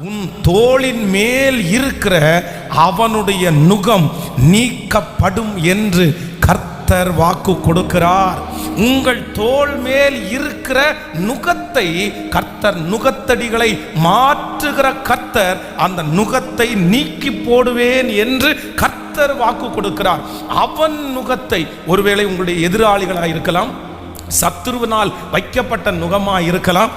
உன் தோளின் மேல் இருக்கிற அவனுடைய நுகம் நீக்கப்படும் என்று கர்த்தர் வாக்கு கொடுக்கிறார். உங்கள் தோள் மேல் இருக்கிற நுகத்தை கர்த்தர், நுகத்தடிகளை மாற்றுகிற கர்த்தர், அந்த நுகத்தை நீக்கி போடுவேன் என்று கர்த்தர் வாக்கு கொடுக்கிறார். அவன் நுகத்தை, ஒருவேளை உங்களுடைய எதிராளிகளாக இருக்கலாம், சத்துருவினால் வைக்கப்பட்ட நுகமா இருக்கலாம்,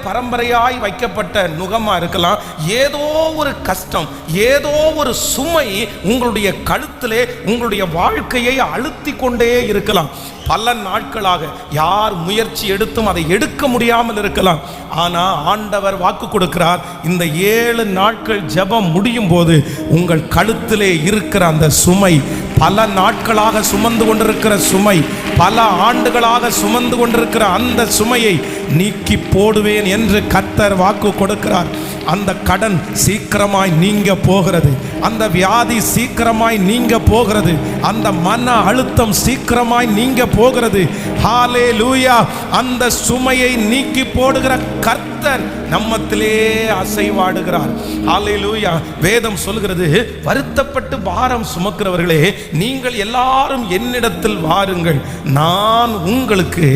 பரம்பரையாய் வைக்கப்பட்ட நுகமா இருக்கலாம், ஏதோ ஒரு கஷ்டம், ஏதோ ஒரு சுமை உங்களுடைய கழுத்திலே உங்களுடைய வாழ்க்கையை அழுத்தி கொண்டே இருக்கலாம். பல நாட்களாக யார் முயற்சி எடுத்தும் அதை எடுக்க முடியாமல் இருக்கலாம். ஆனால் ஆண்டவர் வாக்கு கொடுக்கிறார், இந்த 7 நாட்கள் ஜெபம் முடியும் போது உங்கள் கழுத்திலே இருக்கிற அந்த சுமை, பல நாட்களாக சுமந்து கொண்டிருக்கிற சுமை, பல ஆண்டுகளாக சுமந்து கொண்டிருக்கிற அந்த சுமையை நீக்கி போடுவேன் என்று கர்த்தர் வாக்கு கொடுக்கிறார். அந்த கடன் சீக்கிரமாய் நீங்க போகிறது, அந்த வியாதி சீக்கிரமாய் நீங்க போகிறது, அந்த மன அழுத்தம் சீக்கிரமாய் நீங்க போகிறது. ஹல்லேலூயா! அந்த சுமையை நீக்கி போடுகிற கர்த்தர் நம்மத்திலே அசைவாடுகிறார். ஹல்லேலூயா! வேதம் சொல்கிறது, வருத்தப்பட்டு பாரம் சுமக்கிறவர்களே, நீங்கள் எல்லாரும் என்னிடத்தில் வாருங்கள், நான் உங்களுக்கு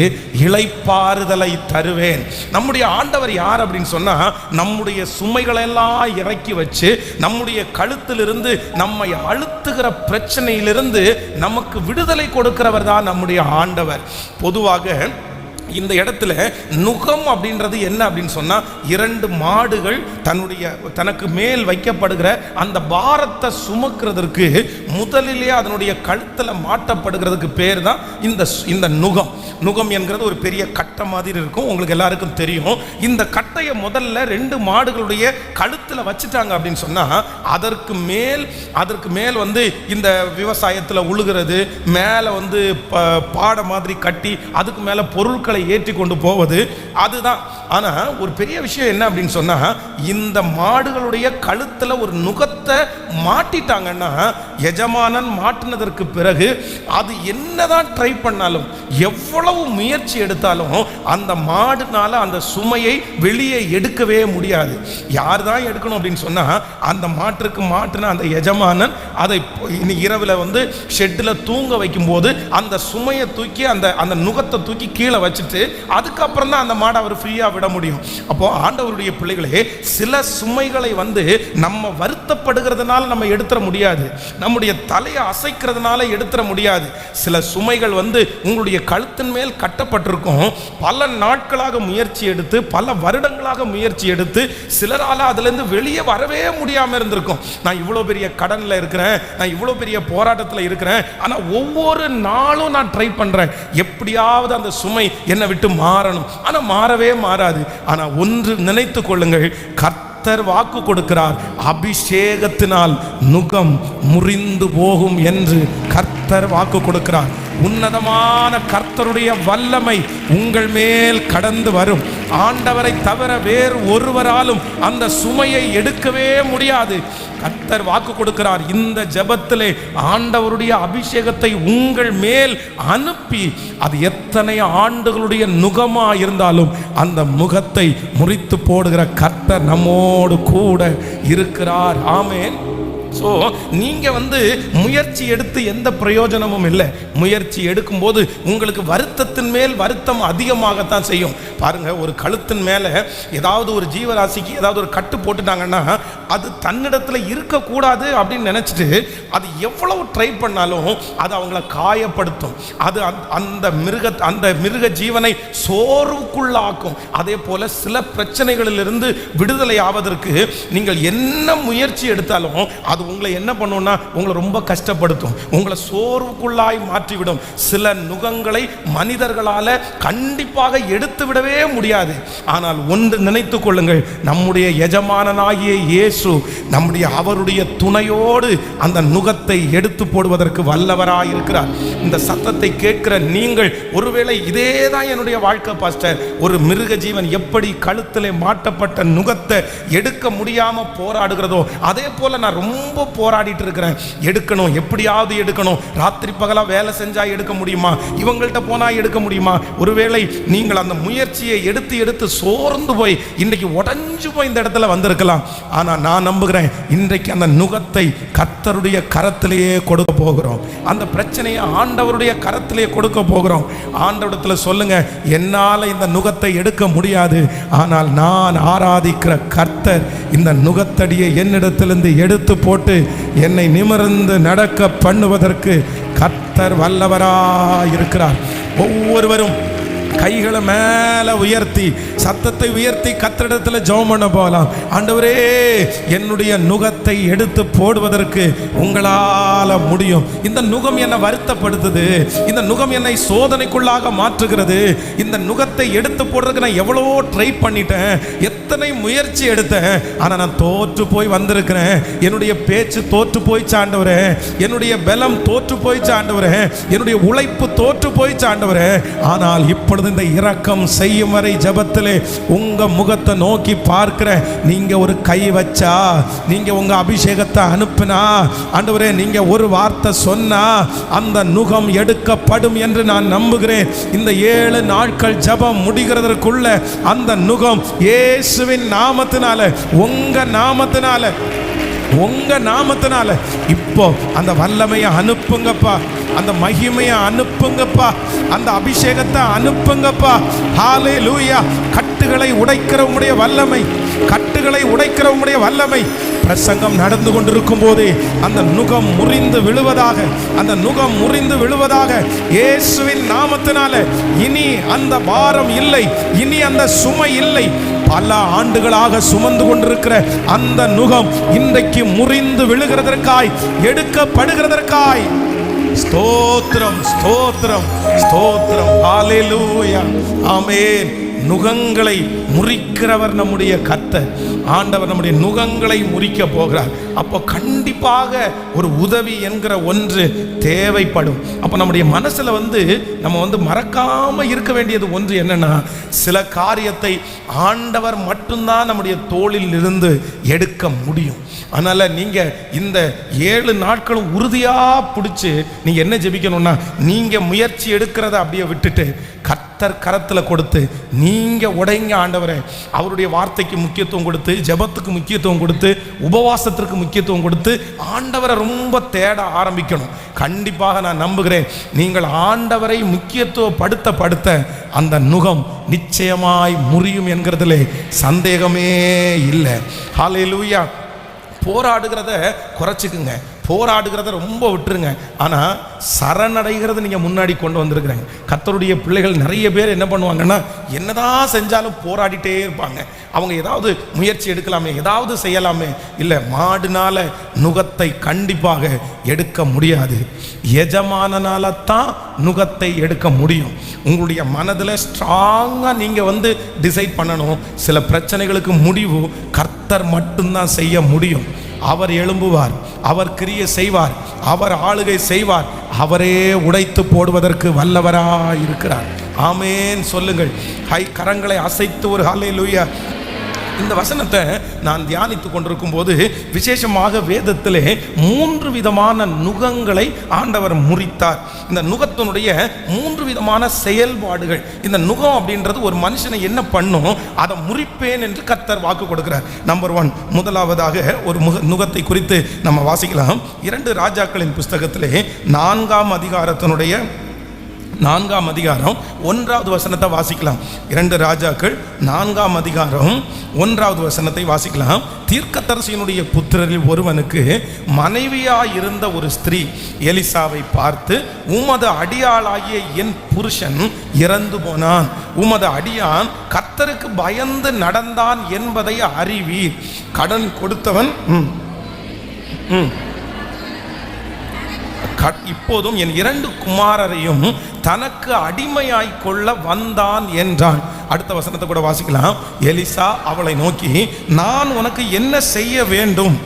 இளைப்பாறுதலை தருவேன். நம்முடைய ஆண்டவர் யார் அப்படின்னு சொன்னா, நம்முடைய சுமைகளெல்லாம் இறக்கி வச்சு நம்முடைய கழுத்திலிருந்து நம்மை அழுத்துகிற பிரச்சனையிலிருந்து நமக்கு விடுதலை கொடுக்கிறவர் தான் நம்முடைய ஆண்டவர். பொதுவாக இந்த இடத்துல நுகம் அப்படின்றது என்ன அப்படின்னு சொன்னா, 2 மாடுகள் தனக்கு மேல் வைக்கப்படுகிற அந்த பாரத்தை சுமக்கிறதுக்கு முதலிலே அதனுடைய கழுத்தில் மாட்டப்படுகிறதுக்கு பேர் தான் இந்த நுகம். நுகம் என்கிறது ஒரு பெரிய கட்டை மாதிரி இருக்கும், உங்களுக்கு எல்லாருக்கும் தெரியும். இந்த கட்டையை முதல்ல 2 மாடுகளுடைய கழுத்தில் வச்சுட்டாங்க அப்படின்னு சொன்னா, அதற்கு மேல் வந்து இந்த விவசாயத்தில் உழுகிறது, மேலே வந்து பாடை மாதிரி கட்டி அதுக்கு மேலே பொருட்களை ஏற்றி கொண்டு போவது, அதுதான். ஆனா ஒரு பெரிய விஷயம் என்ன அப்படின்னு சொன்னா, இந்த மாடுகளுடைய கழுத்துல ஒரு நுகத்தை மாட்டிட்டாங்கன்னா, எஜமானன் மாட்டினதற்கு பிறகு அது என்னதான் ட்ரை பண்ணாலும், எவ்வளவு முயற்சி எடுத்தாலும் அந்த மாடுனால அந்த சுமையை வெளியே எடுக்கவே முடியாது. யார் தான் எடுக்கணும் அப்படின்னு சொன்னா, அந்த மாட்டிற்கு மாட்டின அந்த எஜமானன் அதை இரவில் வந்து ஷெட்டில் தூங்க வைக்கும் போது அந்த சுமையை தூக்கி அந்த நுகத்தை தூக்கி கீழே வச்சுட்டு அதுக்கப்புறம் தான் அந்த மாடை அவர் ஃப்ரீயா விட முடியும். அப்போ ஆண்டவருடைய பிள்ளைகளே, சில சுமைகளை வந்து நம்ம வருத்தப்படுகிறதுனால நம்ம எடுத்துற முடியாது, நம்முடைய தலையை அசைக்கிறதுனால எடுத்துற முடியாது. சில சுமைகள் வந்து உங்களுடைய கழுத்தின் மேல் கட்டப்பட்டிருக்கும், பல நாட்களாக முயற்சி எடுத்து, பல வருடங்களாக முயற்சி எடுத்து, சிலரால அதுல இருந்து வெளியே வரவே முடியாம இருந்திருக்கும். நான் இவ்வளவு பெரிய கடன்ல இருக்கிறேன், நான் இவ்வளவு பெரிய போராட்டத்தில் இருக்கிறேன், ஆனா ஒவ்வொரு நாளும் நான் ட்ரை பண்றேன், எப்படியாவது அந்த சுமை என்னை விட்டு மாறணும். ஆனா மாறவே மாறாது. ஆனா ஒன்று நினைத்து கொள்ளுங்கள், கர்த்தர் வாக்கு கொடுக்கிறார், அபிஷேகத்தினால் நுகம் முறிந்து போகும் என்று கர்த்தர் வாக்கு கொடுக்கிறார். உன்னதமான கர்த்தருடைய வல்லமை உங்கள் மேல் கடந்து வரும். ஆண்டவரை தவிர வேறு ஒருவராலும் அந்த சுமையை எடுக்கவே முடியாது. கர்த்தர் வாக்கு கொடுக்கிறார், இந்த ஜெபத்திலே ஆண்டவருடைய அபிஷேகத்தை உங்கள் மேல் அனுப்பி, அது எத்தனை ஆண்டுகளுடைய நுகமா இருந்தாலும் அந்த முகத்தை முறித்து போடுகிற கர்த்தர் நம்மோடு கூட இருக்கிறார். ஆமென். ஸோ நீங்கள் வந்து முயற்சி எடுத்து எந்த பிரயோஜனமும் இல்லை. முயற்சி எடுக்கும்போது உங்களுக்கு வருத்தத்தின் மேல் வருத்தம் அதிகமாகத்தான் செய்யும். பாருங்க, ஒரு கழுத்தின் மேலே ஏதாவது ஒரு ஜீவராசிக்கு ஏதாவது ஒரு கட்டு போட்டுட்டாங்கன்னா, அது தன்னிடத்தில் இருக்கக்கூடாது அப்படின்னு நினச்சிட்டு அது எவ்வளவு ட்ரை பண்ணாலும் அது அவங்கள காயப்படுத்தும். அது அந்த மிருக ஜீவனை சோர்வுக்குள்ளாக்கும். அதே போல சில பிரச்சனைகளிலிருந்து விடுதலை ஆவதற்கு நீங்கள் என்ன முயற்சி எடுத்தாலும் அது உங்களை என்ன பண்ணும்னா, உங்களை ரொம்ப கஷ்டப்படுத்தும், உங்களை சோர்வுக்குள்ளாய் மாற்றிவிடும். சில நுகங்களை மனிதர்களால் கண்டிப்பாக எடுத்து விடவே முடியாது. ஆனால் ஒன்று நினைத்துக் கொள்ளுங்கள், நம்முடைய எஜமானனாகிய இயேசு அவருடைய துணையோடு அந்த நுகத்தை எடுத்து போடுவதற்கு வல்லவராயிருக்கிறார். இந்த சத்தத்தை கேட்கிற நீங்கள், ஒருவேளை இதே தான் என்னுடைய வாழ்க்கை பாஸ்டர், ஒரு மிருக ஜீவன் எப்படி கழுத்திலே மாட்டப்பட்ட நுகத்தை எடுக்க முடியாம போராடுகிறதோ, அதே போல நான் ரொம்ப ரொம்ப போராடிட்டு இருக்கிறேன், எடுக்கணும், எப்படியாவது எடுக்கணும், ராத்திரி பகலா வேலை செஞ்சா எடுக்க முடியுமா, இவங்கள்ட்ட போனா எடுக்க முடியுமா? ஒருவேளை நீங்கள் அந்த முயற்சியை எடுத்து எடுத்து சோர்ந்து போய் இன்றைக்கு உடஞ்சு போய் இந்த இடத்துல வந்திருக்கலாம். ஆனா நான் நம்புகிறேன், இன்றைக்கு அந்த நுகத்தை கர்த்தருடைய கரத்திலேயே கொடுக்க போகிறோம். அந்த பிரச்சனையை ஆண்டவருடைய கரத்திலேயே கொடுக்க போகிறோம். ஆண்டவரிடத்துல சொல்லுங்க, என்னால இந்த நுகத்தை எடுக்க முடியாது, ஆனால் நான் ஆராதிக்கிற கர்த்தர் இந்த நுகத்தடியை என்னிடத்திலிருந்து எடுத்து போட்டு என்னை நிமிர்ந்து நடக்க பண்ணுவதற்கு கர்த்தர் வல்லவராயிருக்கிறார். ஒவ்வொருவரும் கைகளை மேல உயர்த்தி சத்தத்தை உயர்த்தி கர்த்தரிடத்தில் ஜெபம் பண்ண போகலாம். ஆண்டவரே, என்னுடைய நுகத்தை எடுத்து போடுவதற்கு உங்களால முடியும். இந்த நுகம் என்னை வருத்தப்படுத்துது, இந்த நுகம் என்னை சோதனைக்குள்ளாக மாற்றுகிறது. இந்த நுகத்தை எடுத்து போடுறதுக்கு நான் எவ்வளோ ட்ரை பண்ணிட்டேன், எத்தனை முயற்சி எடுத்தேன், ஆனால் நான் தோற்று போய் வந்திருக்கிறேன். என்னுடைய பேச்சு தோற்று போயிச்சு ஆண்டவரே, என்னுடைய பலம் தோற்று போயிச்சு ஆண்டவரே, என்னுடைய உழைப்பு தோற்று போயிச்சு ஆண்டவரே. ஆனால் இப்பொழுது இந்த இரக்கம் செய்யும் வரை ஜெபத்திலே உங்க முகத்தை நோக்கி பார்க்கிற நீங்க ஒரு கை வச்சா, நீங்க உங்க அபிஷேகத்தை அனுப்பினா, ஆண்டவரே நீங்க ஒரு வார்த்தை சொன்னா அந்த நுகம் எடுக்கப்படும் என்று நான் நம்புகிறேன். இந்த 7 நாட்கள் ஜெபம் முடிகிறதற்குள்ள அந்த நுகம் இயேசுவின் நாமத்தினால, உங்க நாமத்தினால இப்போ அந்த வல்லமையை அனுப்புங்கப்பா, அந்த மகிமையை அனுப்புங்கப்பா, அந்த அபிஷேகத்தை அனுப்புங்கப்பா. ஹல்லேலூயா. கட்டுகளை உடைக்கிற உம்முடைய வல்லமை, கட்டுகளை உடைக்கிற உம்முடைய வல்லமை பிரசங்கம் நடந்து கொண்டிருக்கும் போதே அந்த நுகம் முறிந்து விழுவதாக, அந்த நுகம் முறிந்து விழுவதாக இயேசுவின் நாமத்தினால. இனி அந்த பாரம் இல்லை, இனி அந்த சுமை இல்லை. பல ஆண்டுகளாக சுமந்து கொண்டிருக்கிற அந்த நுகம் இன்றைக்கு முறிந்து விழுகிறதற்காய், எடுக்கப்படுகிறதற்காய் ஸ்தோத்திரம், ஸ்தோத்திரம், ஸ்தோத்திரம். ஹல்லேலூயா. ஆமென். நுகங்களை முறிக்கிறவர் நம்முடைய கர்த்தர். ஆண்டவர் நம்முடைய நுகங்களை முறிக்க போகிறார். அப்போ கண்டிப்பாக ஒரு உதவி என்கிற ஒன்று தேவைப்படும். அப்போ நம்முடைய மனசுல நம்ம மறக்காம இருக்க வேண்டியது ஒன்று என்னன்னா, சில காரியத்தை ஆண்டவர் மட்டும்தான் நம்முடைய தோளில் இருந்து எடுக்க முடியும். அதனால நீங்க இந்த 7 நாட்களும் உறுதியா பிடிச்சு நீங்க என்ன ஜெபிக்கணும்னா, நீங்க முயற்சி எடுக்கிறத அப்படியே விட்டுட்டு கர்த்தர் கரத்துல கொடுத்து நீங்க உடைங்க. ஆண்டவரே, அவருடைய வார்த்தைக்கு முக்கியத்துவம் கொடுத்து, ஜெபத்துக்கு முக்கியத்துவம் கொடுத்து, உபவாசத்திற்கு முக்கியத்துவம் கொடுத்து ஆண்டவரை ரொம்ப தேட ஆரம்பிக்கணும். கண்டிப்பாக நான் நம்புகிறேன், நீங்கள் ஆண்டவரை முக்கியத்துவப்படுத்த அந்த நுகம் நிச்சயமாய் முறியும் என்கிறதுலே சந்தேகமே இல்லை. ஹல்லேலூயா. போராடுகிறத குறைச்சிக்குங்க, போராடுகிறத ரொம்ப விட்டுருங்க. ஆனால் சரணடைகிறது நீங்கள் முன்னாடி கொண்டு வந்திருக்கிறீங்க. கர்த்தருடைய பிள்ளைகள் நிறைய பேர் என்ன பண்ணுவாங்கன்னா, என்னதான் செஞ்சாலும் போராடிட்டே இருப்பாங்க. அவங்க ஏதாவது முயற்சி எடுக்கலாமே, ஏதாவது செய்யலாமே. இல்லை, மாடுனால நுகத்தை கண்டிப்பாக எடுக்க முடியாது. எஜமானனால தான் நுகத்தை எடுக்க முடியும். உங்களுடைய மனதில் ஸ்ட்ராங்காக நீங்கள் டிசைட் பண்ணணும். சில பிரச்சனைகளுக்கு முடிவு கர்த்தர் மட்டும்தான் செய்ய முடியும். அவர் எழும்புவார், அவர் கிரியை செய்வார், அவர் ஆளுகை செய்வார், அவரே உடைத்து போடுவதற்கு வல்லவராய் இருக்கிறார். ஆமேன் சொல்லுங்கள். கரங்களை அசைத்து ஒரு ஹல்லேலூயா. இந்த வசனத்தை நான் தியானித்து கொண்டிருக்கும் போது விசேஷமாக வேதத்திலே 3 விதமான நுகங்களை ஆண்டவர் முறித்தார். இந்த நுகத்தினுடைய 3 விதமான செயல்பாடுகள். இந்த நுகம் அப்படின்றது ஒரு மனுஷனை என்ன பண்ணும், அதை முறிப்பேன் என்று கர்த்தர் வாக்கு கொடுக்கிறார். நம்பர் 1, முதலாவதாக ஒரு நுகத்தை குறித்து நம்ம வாசிக்கலாம். 2 ராஜாக்களின் புஸ்தகத்திலே 4ஆம் அதிகாரத்தினுடைய 4ஆம் அதிகாரம் 1வது வசனத்தை வாசிக்கலாம். 2 ராஜாக்கள் 4ஆம் அதிகாரம் 1வது வசனத்தை வாசிக்கலாம். தீர்க்கதரிசியினுடைய புத்திரரில் ஒருவனுக்கு மனைவியாயிருந்த ஒரு ஸ்திரீ எலிசாவை பார்த்து, உமது அடியாளாகிய என் புருஷன் இறந்து போனான், உமது அடியான் கர்த்தருக்கு பயந்து நடந்தான் என்பதை அறிவீர். கடன் கொடுத்தவன் இப்போதும் என் 2 குமாரரையும் தனக்கு அடிமையாய் கொள்ள வந்தான் என்றான். அடுத்த வசனத்தை கூட வாசிக்கலாம். எலிசா அவளை நோக்கி, நான் உனக்கு என்ன செய்ய வேண்டும்?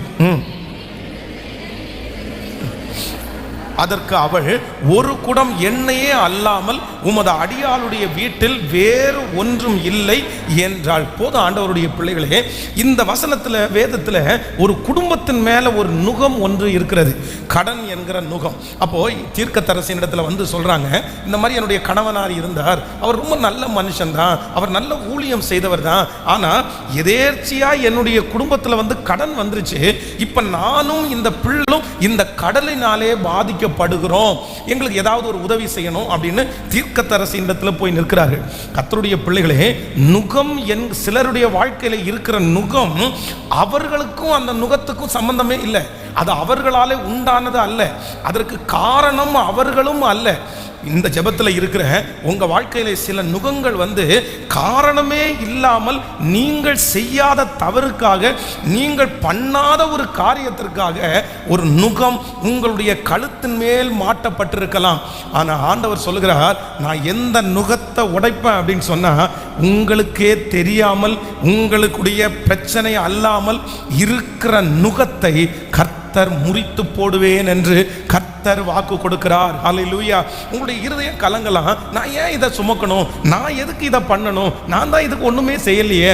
அதற்கு அவள், ஒரு குடம் எண்ணெயே அல்லாமல் உமது அடியாளுடைய வீட்டில் வேறு ஒன்றும் இல்லை என்றால். போது ஆண்டவருடைய பிள்ளைகளே, இந்த வசனத்தில் வேதத்தில் ஒரு குடும்பத்தின் மேல ஒரு நுகம் ஒன்று இருக்கிறது, கடன் என்கிற நுகம். அப்போ தீர்க்கதரிசியின் இடத்துல வந்து சொல்றாங்க, இந்த மாதிரி என்னுடைய கணவனார் இருந்தார், அவர் ரொம்ப நல்ல மனுஷன் தான், அவர் நல்ல ஊழியம் செய்தவர் தான், ஆனா எதேர்ச்சியா என்னுடைய குடும்பத்தில் வந்து கடன் வந்துருச்சு, இப்ப நானும் இந்த பிள்ளையும் இந்த கடலினாலே பாதிக்கப்படுகிறோம், எங்களுக்கு ஏதாவது ஒரு உதவி செய்யணும் அப்படின்னு தீர்க்கதரிசியின் இடத்துல போய் நிற்கிறார்கள். கர்த்தருடைய பிள்ளைகளே, நுகம் சிலருடைய வாழ்க்கையில இருக்கிற நுகம் அவர்களுக்கும் அந்த நுகத்துக்கும் சம்பந்தமே இல்லை, அது அவர்களாலே உண்டானது அல்ல, அதற்கு காரணம் அவர்களும் அல்ல. இந்த ஜெபத்தில் இருக்கிற உங்க வாழ்க்கையில சில நுகங்கள் வந்து காரணமே இல்லாமல் நீங்கள் செய்யாத தவறுக்காக, நீங்கள் பண்ணாத ஒரு காரியத்திற்காக ஒரு நுகம் உங்களுடைய கழுத்தின் மேல் மாட்டப்பட்டிருக்கலாம். ஆனா ஆண்டவர் சொல்லுகிறார், நான் எந்த நுகத்தை உடைப்பேன் அப்படின்னு சொன்னா, உங்களுக்கே தெரியாமல் உங்களுடைய பிரச்சனை அல்லாமல் இருக்கிற நுகத்தை கர்த்தர் முறித்து போடுவேன் என்று கர்த்தர் வாக்கு கொடுக்கிறார். ஹல்லேலூயா. உங்களுடைய இருதயம் கலங்கலாம், நான் ஏன் இதை சுமக்கணும், நான் எதுக்கு இதை பண்ணணும், நான் தான் இதுக்கு ஒண்ணுமே செய்யலையே,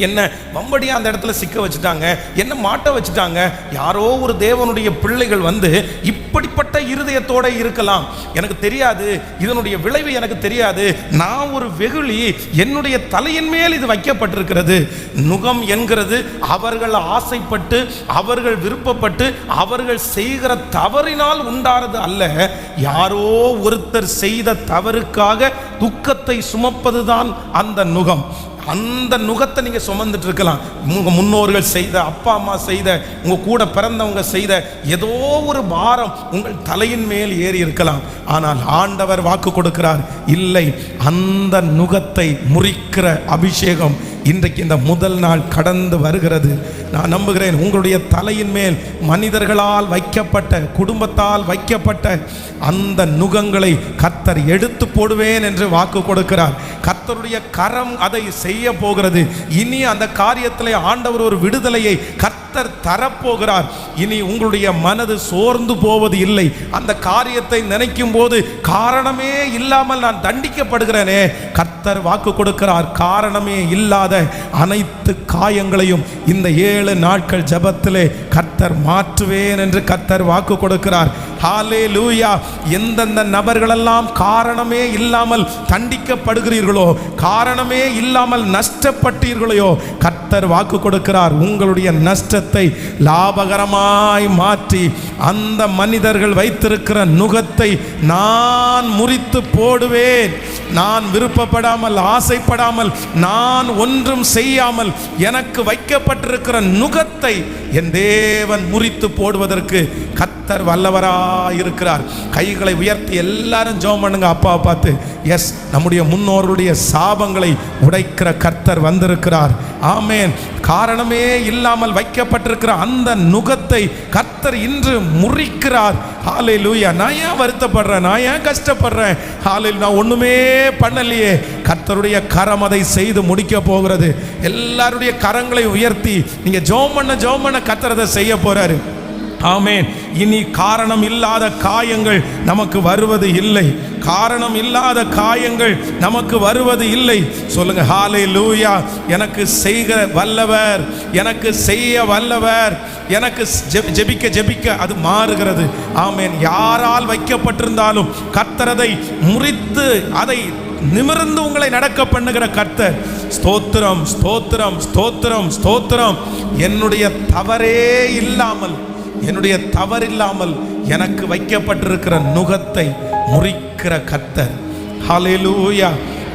என்ன வம்படியா அந்த இடத்துல சிக்க வச்சுட்டாங்க, என்ன மாட்ட வச்சுட்டாங்க. யாரோ ஒரு தேவனுடைய பிள்ளைகள் வந்து இப்படிப்பட்ட இருதயத்தோட இருக்கலாம், எனக்கு தெரியாது, இதனுடைய விளைவு எனக்கு தெரியாது, நான் ஒரு வெகுளி, என்னுடைய தலையின் மேல் இது வைக்கப்பட்டிருக்கிறது. நுகம் என்கிறது அவர்கள் ஆசைப்பட்டு, அவர்கள் விருப்பப்பட்டு, அவர்கள் செய்கிற தவறினால் உண்டானது அல்ல. யாரோ ஒருத்தர் செய்த தவறுக்காக துக்கத்தை சுமப்பதுதான் அந்த நுகம். அந்த நுகத்தை நீங்க சுமந்துட்டு இருக்கலாம். உங்க முன்னோர்கள் செய்த, அப்பா அம்மா செய்த, உங்க கூட பிறந்தவங்க செய்த ஏதோ ஒரு பாரம் உங்கள் தலையின் மேல் ஏறி இருக்கலாம். ஆனால் ஆண்டவர் வாக்கு கொடுக்கிறார், இல்லை, அந்த நுகத்தை முறிக்கிற அபிஷேகம் இன்றைக்கு இந்த முதல் நாள் கடந்து வருகிறது. நான் நம்புகிறேன், உங்களுடைய தலையின் மேல் மனிதர்களால் வைக்கப்பட்ட, குடும்பத்தால் வைக்கப்பட்ட அந்த நுகங்களை கர்த்தர் எடுத்து போடுவேன் என்று வாக்கு கொடுக்கிறார். கர்த்தருடைய கரம் அதை செய்ய போகிறது. இனி அந்த காரியத்திலே ஆண்டவர் ஒரு விடுதலையை கர்த்தர் தரப்போகிறார். இனி உங்களுடைய மனது சோர்ந்து போவது இல்லை. அந்த காரியத்தை நினைக்கும் போது காரணமே இல்லாமல் நான் தண்டிக்கப்படுகிறேனே, கர்த்தர் வாக்கு கொடுக்கிறார், காரணமே இல்லாத அனைத்து காயங்களையும் இந்த 7 நாட்கள் ஜெபத்திலே கர்த்தர் மாற்றுவேன் என்று கர்த்தர் வாக்கு கொடுக்கிறார். ஹல்லேலூயா. எந்தெந்த நபர்களெல்லாம் காரணமே இல்லாமல் தண்டிக்கப்படுகிறீர்களோ, காரணமே இல்லாமல் நஷ்டப்பட்டீர்களோ, கர்த்தர் வாக்கு கொடுக்கிறார், உங்களுடைய நஷ்டத்தை லாபகரமாய் மாற்றி அந்த மனிதர்கள் வைத்திருக்கிற நுகத்தை நான் முறித்து போடுவேன். நான் விருப்பப்படாமல், ஆசைப்படாமல், நான் ஒன்றும் செய்யாமல் எனக்கு வைக்கப்பட்டிருக்கிற நுகத்தை என் தேவன் முறித்து போடுவதற்கு கர்த்தர் வல்லவராய் இருக்கிறார். கைகளை உயர்த்தி எல்லாரும் ஜெபம் பண்ணுங்க. அப்பாவை பார்த்து, எஸ், நம்முடைய முன்னோருடைய சாபங்களை உடைக்கிற கர்த்தர் வந்திருக்கிறார். ஆமேன். காரணமே இல்லாமல் வைக்கப்பட்டிருக்கிற அந்த நுகத்தை கர்த்தர் இன்று முறிக்கிறார். ஹல்லேலூயா. நான் ஏன் வருத்தப்படுறேன், நான் ஏன் கஷ்டப்படுறேன், ஹல்லேலூயா, நான் ஒண்ணுமே பண்ணலையே. கர்த்தருடைய கரம் அதை செய்து முடிக்க போகிறது. எல்லாருடைய கரங்களை உயர்த்தி நீங்க ஜெபம் பண்ண கர்த்தர் அதை செய்ய போறாரு. ஆமென். இனி காரணம் இல்லாத காயங்கள் நமக்கு வருவது இல்லை, காரணம் இல்லாத காயங்கள் நமக்கு வருவது இல்லை. சொல்லுங்க, ஹல்லேலூயா. எனக்கு செய்க வல்லவர், எனக்கு செய்ய வல்லவர், எனக்கு ஜெபிக்க அது மாறுகிறது. ஆமென். யாரால் வைக்கப்பட்டிருந்தாலும் கர்த்தர் அதை முறித்து, அதை நிமிர்ந்து உங்களை நடக்க பண்ணுகிற கர்த்தர். ஸ்தோத்திரம், ஸ்தோத்திரம், ஸ்தோத்திரம், ஸ்தோத்திரம். என்னுடைய தவறில்லாமல் எனக்கு வைக்கப்பட்டிருக்கிற நுகத்தை முறிக்கிற கர்த்தர். ஹல்லேலூயா.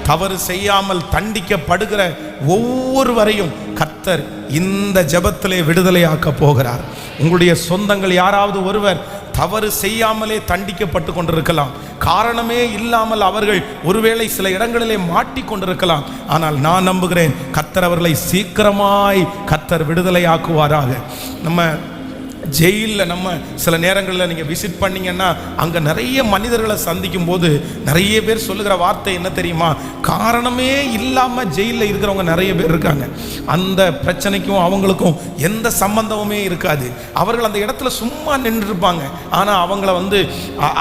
தவறு செய்யாமல் தண்டிக்கப்படுகிற ஒவ்வொருவரையும் கர்த்தர் இந்த ஜெபத்திலே விடுதலையாக்க போகிறார். உங்களுடைய சொந்தங்கள் யாராவது ஒருவர் தவறு செய்யாமலே தண்டிக்கப்பட்டு கொண்டிருக்கலாம், காரணமே இல்லாமல் அவர்கள் ஒருவேளை சில இடங்களிலே மாட்டிக்கொண்டிருக்கலாம். ஆனால் நான் நம்புகிறேன், கர்த்தர் அவர்களை சீக்கிரமாய் கர்த்தர் விடுதலையாக்குவாராக. நம்ம ஜெயிலில் நம்ம சில நேரங்களில் நீங்கள் விசிட் பண்ணிங்கன்னா அங்கே நிறைய மனிதர்களை சந்திக்கும் போது நிறைய பேர் சொல்லுகிற வார்த்தை என்ன தெரியுமா? காரணமே இல்லாமல் ஜெயிலில் இருக்கிறவங்க நிறைய பேர் இருக்காங்க. அந்த பிரச்சனைக்கும் அவங்களுக்கும் எந்த சம்பந்தமுமே இருக்காது. அவர்கள் அந்த இடத்துல சும்மா நின்றுருப்பாங்க, ஆனால் அவங்கள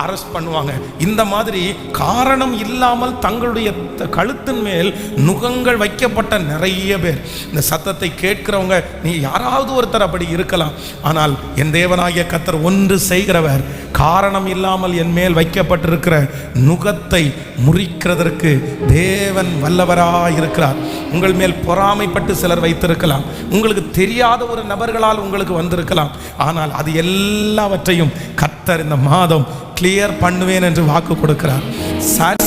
அரெஸ்ட் பண்ணுவாங்க. இந்த மாதிரி காரணம் இல்லாமல் தங்களுடைய கழுத்தின் மேல் நுகங்கள் வைக்கப்பட்ட நிறைய பேர். இந்த சத்தத்தை கேட்கிறவங்க நீ யாராவது ஒருத்தர் அப்படி இருக்கலாம். ஆனால் என் தேவனாகிய கர்த்தர் ஒன்று செய்கிறவர். காரணம் இல்லாமல் என் மேல் வைக்கப்பட்டிருக்கிற நுகத்தை முறிக்கிறதற்கு தேவன் வல்லவராய் இருக்கிறார். உங்கள் மேல் பொறாமைப்பட்டு சிலர் வைத்திருக்கலாம், உங்களுக்கு தெரியாத ஒரு நபர்களால் உங்களுக்கு வந்திருக்கலாம். ஆனால் அது எல்லாவற்றையும் கர்த்தர் இந்த மாதம் கிளியர் பண்ணுவேன் என்று வாக்கு கொடுக்கிறார்.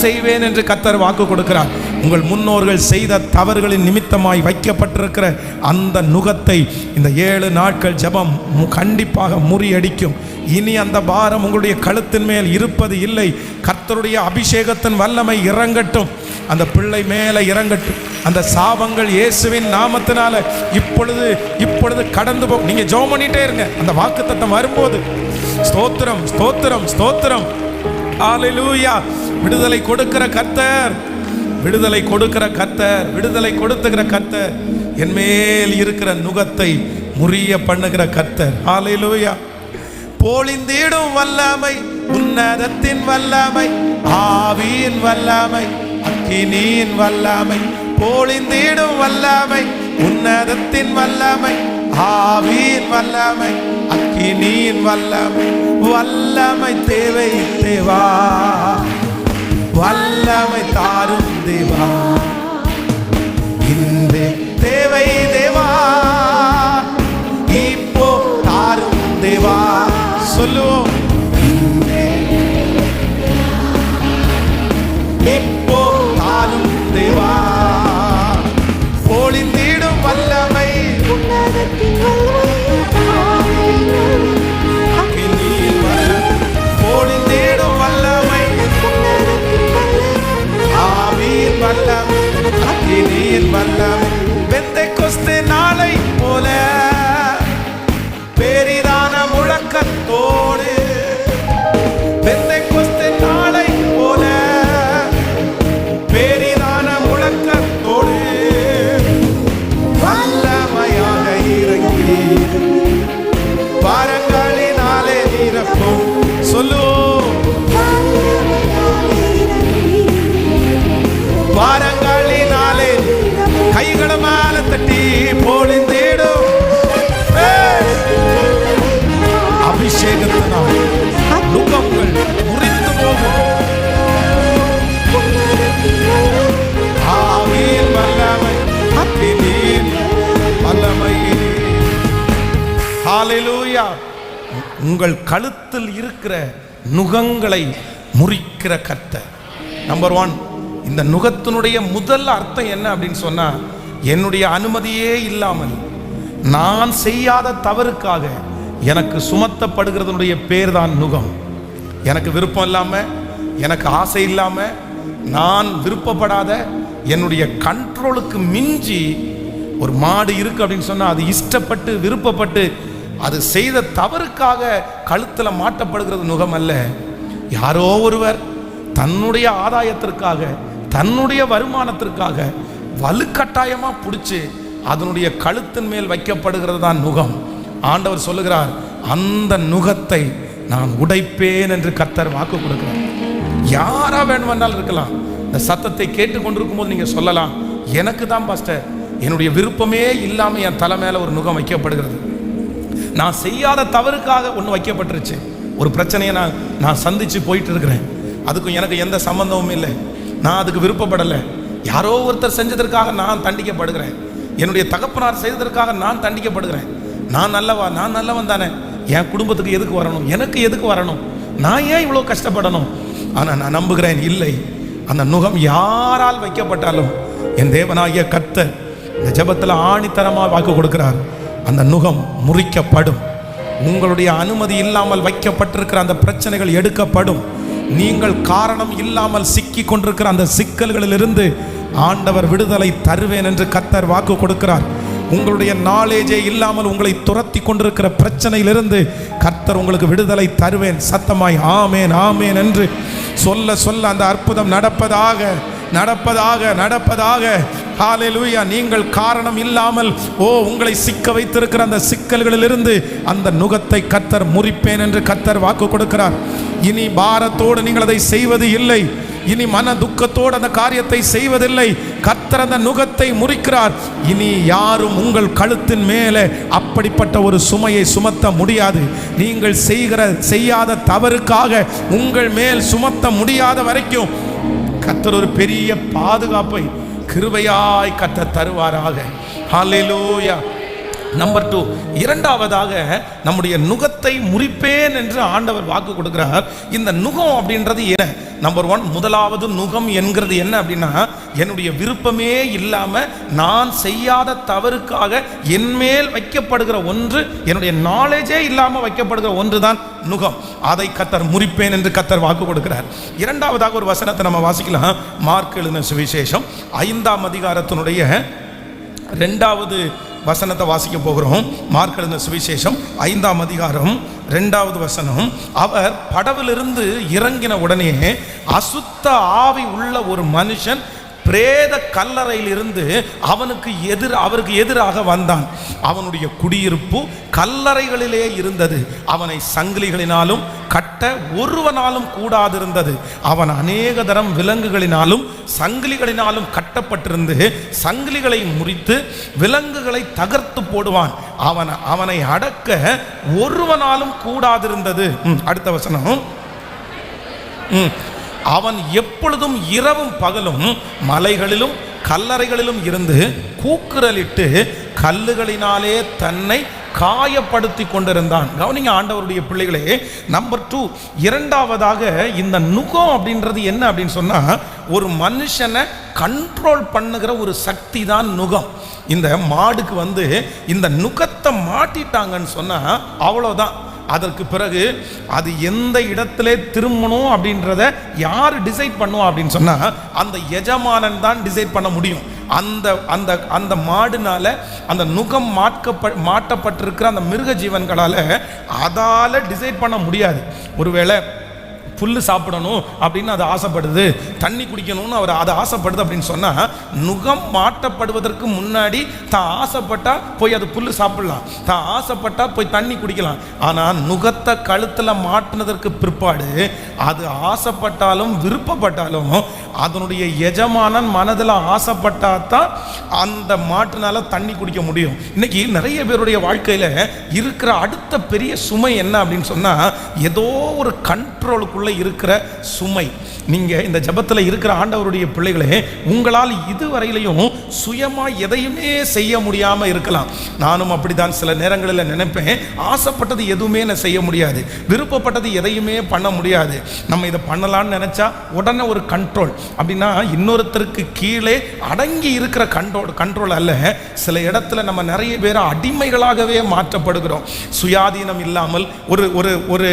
செய்வேன் என்று கர்த்தர் வாக்கு கொடுக்கிறார். உங்கள் முன்னோர்கள் செய்த தவறுகளின் நிமித்தமாய் வைக்கப்பட்டிருக்கிற அந்த நுகத்தை இந்த 7 நாட்கள் ஜெபம் கண்டிப்பாக முறியடிக்கும். இனி அந்த பாரம் உங்களுடைய கழுத்தின் மேல் இருப்பது இல்லை. கர்த்தருடைய அபிஷேகத்தின் வல்லமை இறங்கட்டும், அந்த பிள்ளை மேலே இறங்கட்டும். அந்த சாபங்கள் இயேசுவின் நாமத்தினால இப்பொழுது கடந்து போ. நீங்க ஜெபம் பண்ணிட்டே இருங்க. அந்த வாக்குத்தத்தம் வரும்போது ஸ்தோத்திரம் ஸ்தோத்திரம் ஸ்தோத்திரம், ஹல்லேலூயா. விடுதலை கொடுக்கிற கர்த்தர், விடுதலை கொடுக்கிற கர்த்தர், விடுதலை கொடுத்துகிற கர்த்தர், என் மேல் இருக்கிற நுகத்தை முறிய பண்ணுகிற கர்த்தர். ஹல்லேலூயா. போலிந்திடும் வல்லமை, உன்னதத்தின் வல்லமை, ஆவியின் வல்லமை, அக்கினியின் வல்லமை. போலிந்திடும் வல்லமை, உன்னதத்தின் வல்லமை, ஆவியின் வல்லமை, அக்கினியின் வல்லமை. வல்லமை தேவை தேவா, வல்லமை தாரும் தேவா, இந்த தேவை தேவா, இப்போ தாரும் தேவா. சொல்லுவோம், இப்போ தாரும் தேவா. பொழிந்திடும் வல்லமை, பொழிந்திடும் வல்லமை, ஆவியின் வல்லமை, அக்கினியின் வல்லமை. பெந்தெக்கோஸ்தே நாளை போல பெரிதான முழக்கத்தோடு, பெந்தெக்கோஸ்தே நாளை போல பெரிதான முழக்கத்தோடு வல்லமையாக இறங்கி பாரங்களினாலே நிரப்பும். சொல்லுவோம், பாரங்களினாலே கைகளை மேல தட்டி பொழிந்திடும் அபிஷேகத்தினால் நுகங்கள் முறிந்து போகும். ஆவியின் வல்லமை, அக்கினியின் வல்லமை. ஹல்லேலூயா. உங்கள் கழுத்தில் இருக்கிற நுகங்களை முறிக்கிற கர்த்தர். நம்பர் 1, இந்த நுகத்தினுடைய முதல் அர்த்தம் என்ன அப்படின்னு சொன்னா, என்னுடைய அனுமதியே இல்லாமல் நான் செய்யாத தவறுக்காக எனக்கு சுமத்தப்படுகிறதுனுடைய பேர் தான் நுகம். எனக்கு விருப்பம் இல்லாமல், எனக்கு ஆசை இல்லாமல், நான் விருப்பப்படாத, என்னுடைய கண்ட்ரோலுக்கு மிஞ்சி ஒரு மாடு இருக்கு அப்படின்னு சொன்னா அது இஷ்டப்பட்டு விருப்பப்பட்டு அது செய்த தவறுக்காக கழுத்தில் மாட்டப்படுகிறது நுகம் அல்ல. யாரோ ஒருவர் தன்னுடைய ஆதாயத்திற்காக, தன்னுடைய வருமானத்திற்காக வலுக்கட்டாயமா பிடிச்சு அதனுடைய கழுத்தின் மேல் வைக்கப்படுகிறது தான் நுகம். ஆண்டவர் சொல்லுகிறார், அந்த நுகத்தை நான் உடைப்பேன் என்று கர்த்தர் வாக்கு கொடுக்கிறார். யாரா வேணுமென்றால் இருக்கலாம். இந்த சத்தத்தை கேட்டுக்கொண்டிருக்கும் போது நீங்க சொல்லலாம், எனக்கு தான் பாஸ்டர் என்னுடைய விருப்பமே இல்லாம என் தலை மேல ஒரு நுகம் வைக்கப்படுகிறது. நான் செய்யாத தவறுக்காக ஒன்று வைக்கப்பட்டுருச்சு. ஒரு பிரச்சனையை நான் சந்திச்சு போயிட்டு இருக்கிறேன், அதுக்கும் எனக்கு எந்த சம்பந்தமும் இல்லை, நான் அதுக்கு விருப்பப்படலை. யாரோ ஒருத்தர் செஞ்சதற்காக நான் தண்டிக்கப்படுகிறேன், என்னுடைய தகப்பனார் செய்ததற்காக நான் தண்டிக்கப்படுகிறேன். நான் நல்லவன் தானே, என் குடும்பத்துக்கு எதுக்கு வரணும், எனக்கு எதுக்கு வரணும், நான் ஏன் இவ்வளோ கஷ்டப்படணும்? ஆனால் நான் நம்புகிறேன், இல்லை, அந்த நுகம் யாரால் வைக்கப்பட்டாலும் என் தேவனாகிய கர்த்தர் இந்த ஜெபத்தில் ஆணித்தரமாக வாக்கு கொடுக்கிறார். அந்த நுகம் முறிக்கப்படும். உங்களுடைய அனுமதி இல்லாமல் வைக்கப்பட்டிருக்கிற அந்த பிரச்சனைகள் எடுக்கப்படும். நீங்கள் காரணம் இல்லாமல் சிக்கி கொண்டிருக்கிற அந்த சிக்கல்களிலிருந்து ஆண்டவர் விடுதலை தருவேன் என்று கர்த்தர் வாக்கு கொடுக்கிறார். உங்களுடைய நாலேஜே இல்லாமல் உங்களை துரத்தி கொண்டிருக்கிற பிரச்சனையிலிருந்து கர்த்தர் உங்களுக்கு விடுதலை தருவேன். சத்தமாய் ஆமேன் ஆமேன் என்று சொல்ல சொல்ல அந்த அற்புதம் நடப்பதாக நடப்பதாக நடப்பதாக. ஹல்லேலூயா. நீங்கள் காரணம் இல்லாமல் உங்களை சிக்க வைத்திருக்கிற அந்த சிக்கல்களிலிருந்து அந்த நுகத்தை கர்த்தர் முறிப்பேன் என்று கர்த்தர் வாக்கு கொடுக்கிறார். இனி பாரத்தோடு நீங்கள் அதை செய்வது இல்லை. இனி மன துக்கத்தோடு அந்த காரியத்தை செய்வதில்லை. கர்த்தர் அந்த நுகத்தை முறிக்கிறார். இனி யாரும் உங்கள் கழுத்தின் மேலே அப்படிப்பட்ட ஒரு சுமையை சுமத்த முடியாது. நீங்கள் செய்யாத தவறுக்காக உங்கள் மேல் சுமத்த முடியாத வரைக்கும் கர்த்தர் ஒரு பெரிய பாதுகாப்பை கிருபையாய் கர்த்தர் தருவாராக. ஹல்லேலூயா. நம்பர் 2, இரண்டாவதாக நம்முடைய நுகத்தை முறிப்பேன் என்று ஆண்டவர் வாக்கு கொடுக்கிறார். இந்த நுகம் அப்படின்றது என்ன? நம்பர் 1, முதலாவது நுகம் என்கிறது என்ன அப்படின்னா, என்னுடைய விருப்பமே இல்லாமல் நான் செய்யாத தவறுக்காக என்மேல் வைக்கப்படுகிற ஒன்று, என்னுடைய நாலேஜே இல்லாமல் வைக்கப்படுகிற ஒன்று தான் நுகம். அதை கர்த்தர் முறிப்பேன் என்று கர்த்தர் வாக்கு கொடுக்கிறார். இரண்டாவதாக ஒரு வசனத்தை நம்ம வாசிக்கலாம். மார்க் எழுதின சுவிசேஷம் 5ஆம் அதிகாரத்தினுடைய 2வது வசனத்தை வாசிக்க போகிறோம். மார்க் எழுதின சுவிசேஷம் 5ஆம் அதிகாரம் 2வது வசனம். அவர் படவிலிருந்து இறங்கின உடனே அசுத்த ஆவி உள்ள ஒரு மனுஷன் பிரேத கல்லறையில் இருந்து அவருக்கு எதிராக வந்தான். அவனுடைய குடியிருப்பு கல்லறைகளிலே இருந்தது. அவனை சங்கிலிகளினாலும் கட்ட ஒருவனாலும் கூடாதிருந்தது. அவன் அநேக தரம் விலங்குகளினாலும் சங்கிலிகளினாலும் கட்டப்பட்டிருந்து சங்கிலிகளை முறித்து விலங்குகளை தகர்த்து போடுவான். அவனை அடக்க ஒருவனாலும் கூடாதிருந்தது. அடுத்த வசனம். அவன் எப்பொழுதும் இரவும் பகலும் மலைகளிலும் கல்லறைகளிலும் இருந்து கூக்குரலிட்டு கல்லுகளினாலே தன்னை காயப்படுத்தி கொண்டிருந்தான். கவனிங்க ஆண்டவருடைய பிள்ளைகளே. நம்பர் 2, இரண்டாவதாக இந்த நுகம் அப்படின்றது என்ன அப்படின்னு சொன்னா, ஒரு மனுஷனை கண்ட்ரோல் பண்ணுகிற ஒரு சக்தி தான் நுகம். இந்த மாடுக்கு இந்த நுகத்தை மாட்டிட்டாங்கன்னு சொன்னா அவ்வளோதான். அதற்கு பிறகு அது எந்த இடத்திலே திரும்பணும் அப்படின்றத யார் டிசைட் பண்ணுவா அப்படின்னு சொன்னா, அந்த எஜமானன் தான் டிசைட் பண்ண முடியும். அந்த மாடுனால அந்த நுகம் மாட்டப்பட்டிருக்கிற அந்த மிருக ஜீவன்களால் அதால டிசைட் பண்ண முடியாது. ஒருவேளை புல்லு சாப்பிடணும் அப்படின்னு அது ஆசைப்படுது, தண்ணி குடிக்கணும்னு அவர் அதை ஆசைப்படுது அப்படின்னு சொன்னால், நுகம் மாட்டப்படுவதற்கு முன்னாடி தான் ஆசைப்பட்டா போய் அது புல்லு சாப்பிடலாம், தான் ஆசைப்பட்டா போய் தண்ணி குடிக்கலாம். ஆனால் நுகத்தை கழுத்தில் மாட்டினதற்கு பிற்பாடு அது ஆசைப்பட்டாலும் விருப்பப்பட்டாலும் அதனுடைய எஜமானன் மனதில் ஆசைப்பட்டா தான் அந்த மாட்டினால தண்ணி குடிக்க முடியும். இன்னைக்கு நிறைய பேருடைய வாழ்க்கையில் இருக்கிற அடுத்த பெரிய சுமை என்ன அப்படின்னு சொன்னால், ஏதோ ஒரு கண்ட்ரோலுக்குள்ளே இருக்கிற சுமை. நீங்கள் இந்த ஜபத்தில் இருக்கிற ஆண்டவருடைய பிள்ளைகளே, உங்களால் இதுவரையிலையும் சுயமாக எதையுமே செய்ய முடியாமல் இருக்கலாம். நானும் அப்படிதான் சில நேரங்களில் நினைப்பேன், ஆசைப்பட்டது எதுவுமே நான் செய்ய முடியாது, விருப்பப்பட்டது எதையுமே பண்ண முடியாது. நம்ம இதை பண்ணலான்னு நினச்சா உடனே ஒரு கண்ட்ரோல். அப்படின்னா இன்னொருத்தருக்கு கீழே அடங்கி இருக்கிற கண்ட்ரோல் அல்ல. சில இடத்துல நம்ம நிறைய பேர் அடிமைகளாகவே மாற்றப்படுகிறோம். சுயாதீனம் இல்லாமல் ஒரு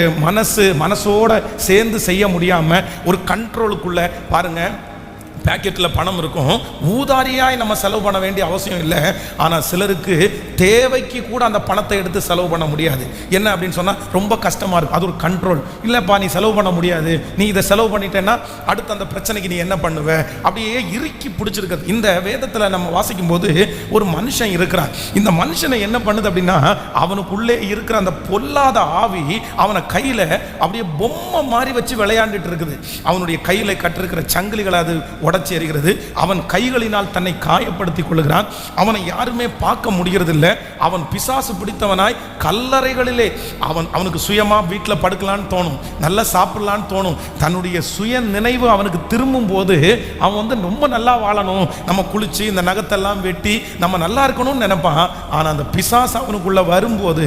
மனசோட சேர்ந்து செய்ய முடியாமல் ஒரு கண்ட்ரோலுக்குள்ள பாருங்க. பேக்கெட்டில் பணம் இருக்கும், ஊதாரியாய் நம்ம செலவு பண்ண வேண்டிய அவசியம் இல்லை. ஆனால் சிலருக்கு தேவைக்கு கூட அந்த பணத்தை எடுத்து செலவு பண்ண முடியாது. என்ன அப்படின்னு சொன்னால் ரொம்ப கஷ்டமாக இருக்கும். அது ஒரு கண்ட்ரோல். இல்லைப்பா நீ செலவு பண்ண முடியாது, நீ இதை செலவு பண்ணிட்டேன்னா அடுத்து அந்த பிரச்சனைக்கு நீ என்ன பண்ணுவ, அப்படியே இறுக்கி பிடிச்சிருக்கிறது. இந்த வேதத்தில் நம்ம வாசிக்கும் போது ஒரு மனுஷன் இருக்கிறான். இந்த மனுஷனை என்ன பண்ணுது அப்படின்னா, அவனுக்குள்ளே இருக்கிற அந்த பொல்லாத ஆவி அவனை கையில் அப்படியே பொம்மை மாதிரி வச்சு விளையாண்டுட்டு இருக்குது. அவனுடைய கையில் கட்டிருக்கிற சங்கிலிகளை அது உடைச்சி எறிகிறது. அவன் கைகளினால் தன்னை காயப்படுத்தி கொள்ளுகிறான். அவனை யாருமே பார்க்க முடிகிறதில்லை. அவன் பிசாசு பிடித்தவனாய் கல்லறைகளிலே அவனுக்கு சுயமாக வீட்டில் படுக்கலான்னு தோணும், நல்லா சாப்பிடலான்னு தோணும். தன்னுடைய சுய நினைவு அவனுக்கு திரும்பும் போது அவன் ரொம்ப நல்லா வாழணும், நம்ம குளிச்சு இந்த நகத்தெல்லாம் வெட்டி நம்ம நல்லா இருக்கணும்னு நினைப்பான். ஆனால் அந்த பிசாசு அவனுக்குள்ள வரும்போது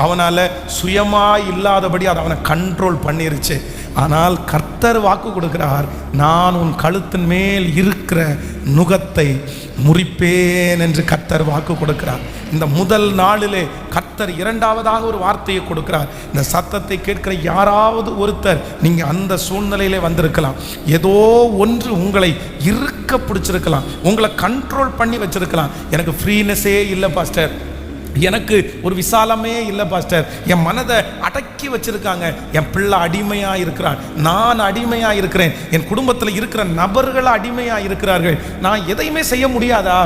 அவனால் சுயமாக இல்லாதபடி அதை அவனை கண்ட்ரோல் பண்ணிருச்சு. ஆனால் கர்த்தர் வாக்கு கொடுக்கிறார், நான் உன் கழுத்தின் மேல் இருக்கிற நுகத்தை முறிப்பேன் என்று கர்த்தர் வாக்கு கொடுக்கிறார். இந்த முதல் நாளிலே கர்த்தர் இரண்டாவதாக ஒரு வார்த்தையை கொடுக்கிறார். இந்த சத்தத்தை கேட்கிற யாராவது ஒருத்தர் நீங்க அந்த சூழ்நிலையிலே வந்திருக்கலாம். ஏதோ ஒன்று உங்களை இருக்க பிடிச்சிருக்கலாம், உங்களை கண்ட்ரோல் பண்ணி வச்சிருக்கலாம். எனக்கு ஃப்ரீனஸே இல்லை பாஸ்டர், எனக்கு ஒரு விசாலமே இல்லை பாஸ்டர், என் மனதை அடக்கி வச்சிருக்காங்க, என் பிள்ளை அடிமையா இருக்கிறான், நான் அடிமையா இருக்கிறேன், என் குடும்பத்தில் இருக்கிற நபர்கள் அடிமையா இருக்கிறார்கள், நான் எதையுமே செய்ய முடியாதா,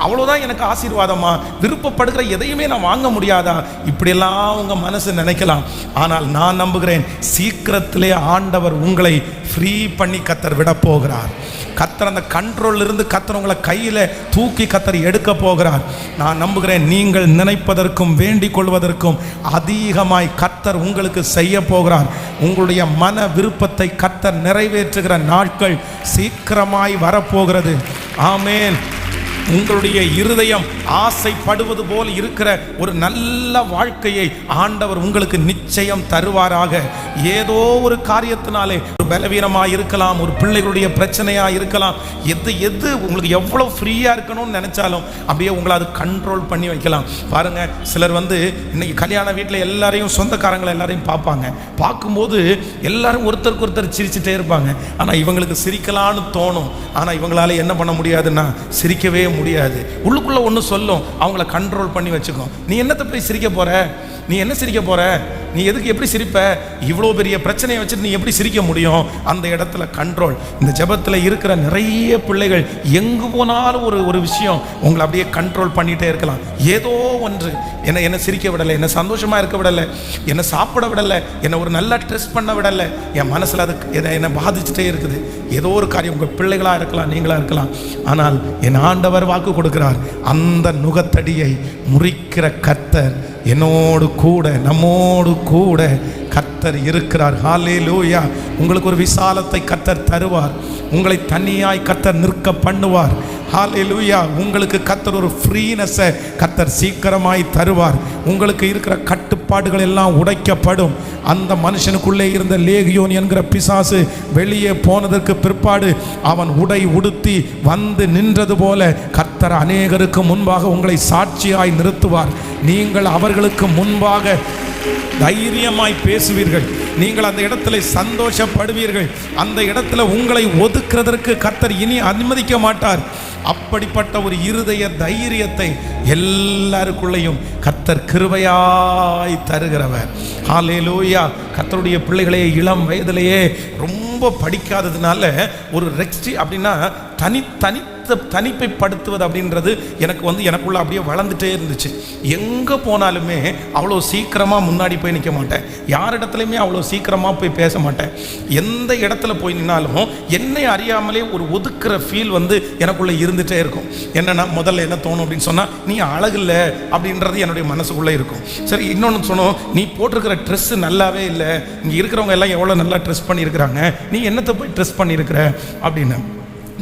அவ்வளோதான் எனக்கு ஆசீர்வாதமா, விருப்பப்படுகிற எதையுமே நான் வாங்க முடியாதா, இப்படியெல்லாம் உங்க மனசு நினைக்கலாம். ஆனால் நான் நம்புகிறேன், சீக்கிரத்திலே ஆண்டவர் உங்களை ஃப்ரீ பண்ணி கர்த்தர் விட போகிறார். கர்த்தர் அந்த கண்ட்ரோல் இருந்து கர்த்தர் உங்களை கையில் தூக்கி கர்த்தர் எடுக்க போகிறார். நான் நம்புகிறேன், நீங்கள் நினைப்பதற்கும் வேண்டிக் கொள்வதற்கும் அதிகமாய் கர்த்தர் உங்களுக்கு செய்ய போகிறார். உங்களுடைய மன விருப்பத்தை கர்த்தர் நிறைவேற்றுகிற நாட்கள் சீக்கிரமாய் வரப்போகிறது. ஆமேன். உங்களுடைய இருதயம் ஆசைப்படுவது போல் இருக்கிற ஒரு நல்ல வாழ்க்கையை ஆண்டவர் உங்களுக்கு நிச்சயம் தருவாராக. ஏதோ ஒரு காரியத்தினாலே ஒரு பலவீனமாக இருக்கலாம், ஒரு பிள்ளைகளுடைய பிரச்சனையா இருக்கலாம், எது உங்களுக்கு எவ்வளவு ஃப்ரீயா இருக்கணும்னு நினைச்சாலும் அப்படியே உங்களை அது கண்ட்ரோல் பண்ணி வைக்கலாம். பாருங்க, சிலர் இன்னைக்கு கல்யாண வீட்டில் எல்லாரையும் சொந்தக்காரங்களை எல்லாரையும் பார்ப்பாங்க. பார்க்கும்போது எல்லாரும் ஒருத்தருக்கு ஒருத்தர் சிரிச்சுட்டே இருப்பாங்க. ஆனால் இவங்களுக்கு சிரிக்கலான்னு தோணும், ஆனால் இவங்களால என்ன பண்ண முடியாதுன்னா சிரிக்கவே முடியாது. உள்ளுக்குள்ள ஒன்று சொல்லும், அவங்கள கண்ட்ரோல் பண்ணி வச்சுக்கோ. நீ என்னத்தை போய் சிரிக்க போற, நீ என்ன சிரிக்க போற, நீ எதுக்கு, எப்படி சிரிப்ப, இவ்வளோ பெரிய பிரச்சனையை வச்சுட்டு நீ எப்படி சிரிக்க முடியும்? அந்த இடத்துல கண்ட்ரோல். இந்த ஜெபத்தில் இருக்கிற நிறைய பிள்ளைகள் எங்கு போனாலும் ஒரு விஷயம் உங்களை அப்படியே கண்ட்ரோல் பண்ணிகிட்டே இருக்கலாம். ஏதோ ஒன்று என்ன சிரிக்க விடலை, என்ன சந்தோஷமாக இருக்க விடலை, என்னை சாப்பிட விடலை, என்னை ஒரு நல்ல ட்ரெஸ் பண்ண விடலை, என் மனசில் அது என்னை பாதிச்சுட்டே இருக்குது. ஏதோ ஒரு காரியம், உங்கள் பிள்ளைகளாக இருக்கலாம், நீங்களாக இருக்கலாம். ஆனால் என் ஆண்டவர் வாக்கு கொடுக்கிறார், அந்த நுகத்தடியை முறிக்கிற கர்த்தர் என்னோடு கூட, நம்மோடு கூட கர்த்தர் இருக்கிறார். ஹல்லேலூயா. உங்களுக்கு ஒரு விசாலத்தை கர்த்தர் தருவார். உங்களை தனியாய் கர்த்தர் நிற்க பண்ணுவார். ஹல்லேலூயா. உங்களுக்கு கர்த்தர் ஒரு ஃப்ரீனஸை கர்த்தர் சீக்கிரமாய் தருவார். உங்களுக்கு இருக்கிற கட்டுப்பாடுகள் எல்லாம் உடைக்கப்படும். அந்த மனுஷனுக்குள்ளே இருந்த லேகியோன் என்கிற பிசாசு வெளியே போனதற்கு பிற்பாடு அவன் உடை உடுத்தி வந்து நின்றது போல கர்த்தர் அநேகருக்கு முன்பாக உங்களை சாட்சியாய் நிறுத்துவார். நீங்கள் அவர்களுக்கு முன்பாக தைரியமாய் பேசுவீர்கள். நீங்கள் அந்த இடத்துல சந்தோஷப்படுவீர்கள். அந்த இடத்துல உங்களை ஒதுக்குறதற்கு கர்த்தர் இனி அனுமதிக்க மாட்டார். அப்படிப்பட்ட ஒரு இருதய தைரியத்தை எல்லாருக்குள்ளேயும் கர்த்தர் கிருபையாய் தருகிறவர். ஹல்லேலூயா. கர்த்தருடைய பிள்ளைகளே, இளம் வயதிலேயே ரொம்ப படிக்காததுனால ஒரு ரெக்ஸ்டி அப்படின்னா தனிப்பைப்படுத்துவது அப்படின்றது எனக்குள்ள அப்படியே வளர்ந்துட்டே இருந்துச்சு. எங்கே போனாலுமே அவ்வளோ சீக்கிரமாக முன்னாடி போய் நிற்க மாட்டேன், யாரிடத்துலையுமே அவ்வளோ சீக்கிரமாக போய் பேச மாட்டேன். எந்த இடத்துல போய் நின்னாலும் என்னை அறியாமலே ஒரு ஒதுக்குற ஃபீல் எனக்குள்ளே இருந்துகிட்டே இருக்கும். என்னென்னா, முதல்ல என்ன தோணும் அப்படின்னு சொன்னால், நீ அழகில்லை அப்படின்றது என்னுடைய மனசுக்குள்ளே இருக்கும். சரி, இன்னொன்று சொன்னோம், நீ போட்டிருக்கிற ட்ரெஸ்ஸு நல்லாவே இல்லை, இங்கே இருக்கிறவங்க எல்லாம் எவ்வளோ நல்லா ட்ரெஸ் பண்ணியிருக்கிறாங்க, நீ என்னத்தை போய் ட்ரெஸ் பண்ணியிருக்கிற அப்படின்னு.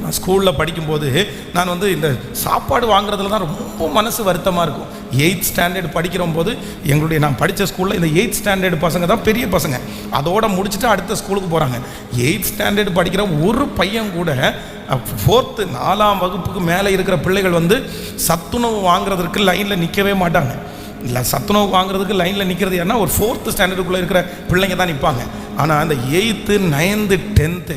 நான் ஸ்கூலில் படிக்கும்போது நான் இந்த சாப்பாடு வாங்குறதுல தான் ரொம்ப மனசு வருத்தமாக இருக்கும். 8th ஸ்டாண்டர்ட் படிக்கிற போது நான் படித்த ஸ்கூலில் இந்த 8th ஸ்டாண்டர்ட் பசங்க தான் பெரிய பசங்க, அதோட முடிச்சுட்டு அடுத்த ஸ்கூலுக்கு போகிறாங்க. 8th ஸ்டாண்டர்ட் படிக்கிற ஒரு பையன் கூட 4th 4ஆம் வகுப்புக்கு மேலே இருக்கிற பிள்ளைகள் சத்துணவு வாங்குறதுக்கு லைனில் நிற்கவே மாட்டாங்க. இல்லை, சத்துணவு வாங்குறதுக்கு லைனில் நிற்கிறது ஏன்னா ஒரு 4th ஸ்டாண்டர்டுக்குள்ளே இருக்கிற பிள்ளைங்க தான் நிற்பாங்க. ஆனால் அந்த 8th 9th 10th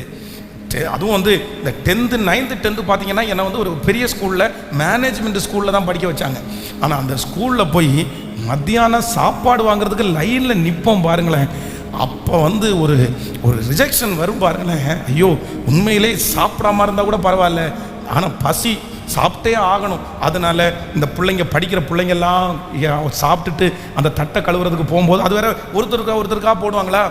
அதுவும் இந்த 10th 9th 10th பார்த்தீங்கன்னா என்னை ஒரு பெரிய ஸ்கூலில் மேனேஜ்மெண்ட் ஸ்கூலில் தான் படிக்க வச்சாங்க. ஆனால் அந்த ஸ்கூலில் போய் மத்தியானம் சாப்பாடு வாங்குறதுக்கு லைனில் நிற்போம் பாருங்களேன். அப்போ ஒரு ரிஜெக்ஷன் வரும் பாருங்களேன். ஐயோ, உண்மையிலே சாப்பிடாம இருந்தால் கூட பரவாயில்ல, ஆனால் பசி சாப்பிட்டே ஆகணும். அதனால இந்த பிள்ளைங்க, படிக்கிற பிள்ளைங்கெல்லாம் சாப்பிட்டுட்டு அந்த தட்டை கழுவுறதுக்கு போகும்போது அது வேற ஒருத்தருக்கா போடுவாங்களா,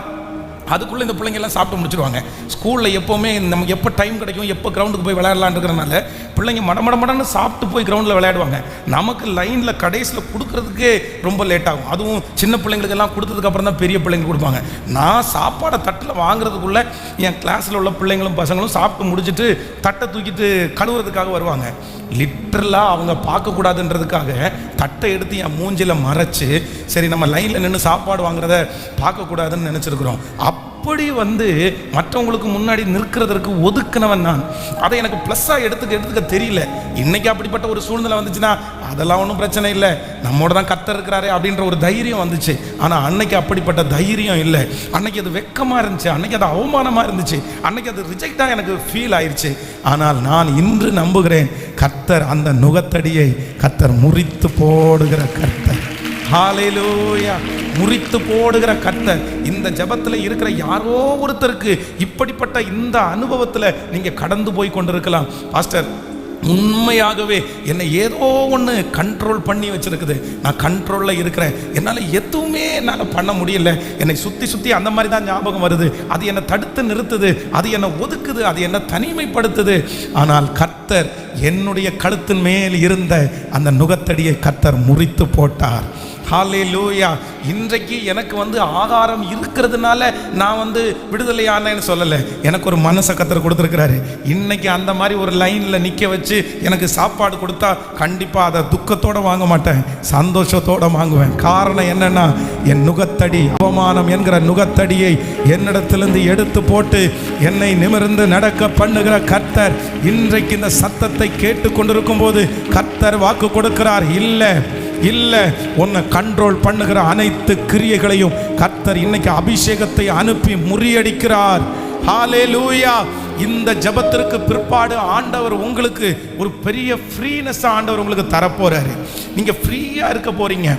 அதுக்குள்ளே இந்த பிள்ளைங்கெல்லாம் சாப்பிட்டு முடிச்சிடுவாங்க. ஸ்கூலில் எப்போவுமே நமக்கு எப்போ டைம் கிடைக்கும், எப்போ கிரவுண்டுக்கு போய் விளையாடலான்றதுனால பிள்ளைங்க மடமடன்னு சாப்பிட்டு போய் கிரவுண்டில் விளையாடுவாங்க. நமக்கு லைனில் கடைசியில் கொடுக்குறதுக்கே ரொம்ப லேட் ஆகும். அதுவும் சின்ன பிள்ளைங்களுக்கெல்லாம் கொடுத்ததுக்கப்புறம் தான் பெரிய பிள்ளைங்க கொடுப்பாங்க. நான் சாப்பாடை தட்டில் வாங்குறதுக்குள்ளே என் கிளாஸில் உள்ள பிள்ளைங்களும் பசங்களும் சாப்பிட்டு முடிச்சுட்டு தட்டை தூக்கிட்டு கழுவுறதுக்காக வருவாங்க. லிட்டரலாக அவங்க பார்க்கக்கூடாதுன்றதுக்காக தட்டை எடுத்து என் மூஞ்சில் மறைச்சு, சரி நம்ம லைனில் நின்று சாப்பாடு வாங்குறத பார்க்கக்கூடாதுன்னு நினச்சிருக்கிறோம். அப்போ அப்படி மற்றவங்களுக்கு முன்னாடி நிற்கிறதற்கு ஒதுக்கினவன் நான். அதை எனக்கு ப்ளஸ்ஸாக எடுத்துக்க தெரியல. இன்னைக்கு அப்படிப்பட்ட ஒரு சூழ்நிலை வந்துச்சுன்னா அதெல்லாம் ஒன்றும் பிரச்சனை இல்லை, நம்மோட தான் கர்த்தர் இருக்கிறாரு அப்படின்ற ஒரு தைரியம் வந்துச்சு. ஆனால் அன்னைக்கு அப்படிப்பட்ட தைரியம் இல்லை. அன்னைக்கு அது வெக்கமாக இருந்துச்சு, அன்னைக்கு அது அவமானமாக இருந்துச்சு, அன்னைக்கு அது ரிஜெக்டாக எனக்கு ஃபீல் ஆயிடுச்சு. ஆனால் நான் இன்று நம்புகிறேன், கர்த்தர் அந்த நுகத்தடியை கர்த்தர் முறித்து போடுகிற கர்த்தர். ஹல்லேலூயா. முறித்து போடுகிற கர்த்தர். இந்த ஜெபத்தில் இருக்கிற யாரோ ஒருத்தருக்கு இப்படிப்பட்ட இந்த அனுபவத்தில் நீங்கள் கடந்து போய் கொண்டிருக்கலாம். பாஸ்டர், உண்மையாகவே என்னை ஏதோ ஒன்று கண்ட்ரோல் பண்ணி வச்சிருக்குது, நான் கண்ட்ரோலில் இருக்கிறேன், என்னால் எதுவுமே என்னால் பண்ண முடியல, என்னை சுற்றி அந்த மாதிரி தான் ஞாபகம் வருது, அது என்னை தடுத்து நிறுத்துது, அது என்னை ஒதுக்குது, அது என்னை தனிமைப்படுத்துது. ஆனால் கர்த்தர் என்னுடைய கழுத்தின் மேல் இருந்த அந்த நுகத்தடியை கர்த்தர் முறித்து போட்டார். ஹல்லேலூயா. இன்றைக்கு எனக்கு ஆகாரம் இருக்கிறதுனால நான் விடுதலையானேன்னு சொல்லலை. எனக்கு ஒரு மனசை கர்த்தர் கொடுத்துருக்கிறாரு. இன்னைக்கு அந்த மாதிரி ஒரு லைனில் நிற்க வச்சு எனக்கு சாப்பாடு கொடுத்தா கண்டிப்பாக அதை துக்கத்தோடு வாங்க மாட்டேன், சந்தோஷத்தோடு வாங்குவேன். காரணம் என்னன்னா, என் நுகத்தடி, அவமானம் என்கிற நுகத்தடியை என்னிடத்திலிருந்து எடுத்து போட்டு என்னை நிமிர்ந்து நடக்க பண்ணுகிற கர்த்தர் இன்றைக்கு இந்த சத்தத்தை கேட்டு கொண்டிருக்கும் போது கர்த்தர் வாக்கு கொடுக்கிறார், இல்லை உன்னை கண்ட்ரோல் பண்ணுகிற அனைத்து கிரியைகளையும் கர்த்தர் இன்னைக்கு அபிஷேகத்தை அனுப்பி முறியடிக்கிறார். ஹல்லேலூயா. இந்த ஜெபத்திற்கு பிற்பாடு ஆண்டவர் உங்களுக்கு ஒரு பெரிய ஃப்ரீனஸ் ஆண்டவர் உங்களுக்கு தரப்போறாரு. நீங்க ஃப்ரீயா இருக்க போறீங்க.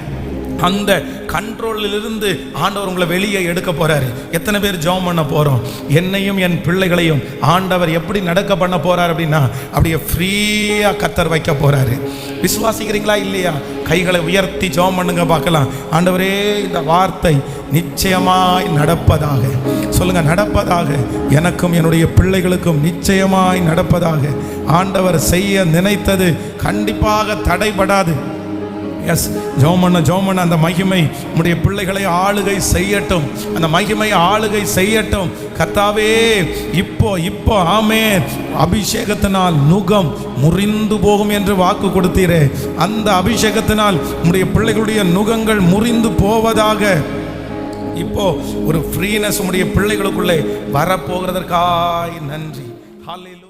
அந்த கண்ட்ரோலிலிருந்து ஆண்டவர் உங்களை வெளியே எடுக்க போறாரு. எத்தனை பேர் ஜெபம் பண்ண போறோம்? என்னையும் என் பிள்ளைகளையும் ஆண்டவர் எப்படி நடக்க பண்ண போறாரு அப்படின்னா, அப்படியே ஃப்ரீயா கர்த்தர் வைக்க போறாரு. விசுவாசிக்கிறீங்களா இல்லையா? கைகளை உயர்த்தி ஜெபம் பண்ணுங்க பார்க்கலாம். ஆண்டவரே, இந்த வார்த்தை நிச்சயமாய் நடப்பதாக சொல்லுங்க. நடப்பதாக, எனக்கும் என்னுடைய பிள்ளைகளுக்கும் நிச்சயமாய் நடப்பதாக. ஆண்டவர் செய்ய நினைத்தது கண்டிப்பாக தடைபடாது. எஸ், ஜெபம் பண்ண அந்த மகிமை உம்முடைய பிள்ளைகளை ஆளுகை செய்யட்டும், அந்த மகிமை ஆளுகை செய்யட்டும். கர்த்தாவே, இப்போ ஆமென். அபிஷேகத்தினால் நுகம் முறிந்து போகும் என்று வாக்கு கொடுத்தீரே, அந்த அபிஷேகத்தினால் உம்முடைய பிள்ளைகளுடைய நுகங்கள் முறிந்து போவதாக. இப்போ ஒரு ஃப்ரீனஸ் உம்முடைய பிள்ளைகளுக்குள்ளே வரப்போகிறதற்காய் நன்றி. ஹல்லேலூயா.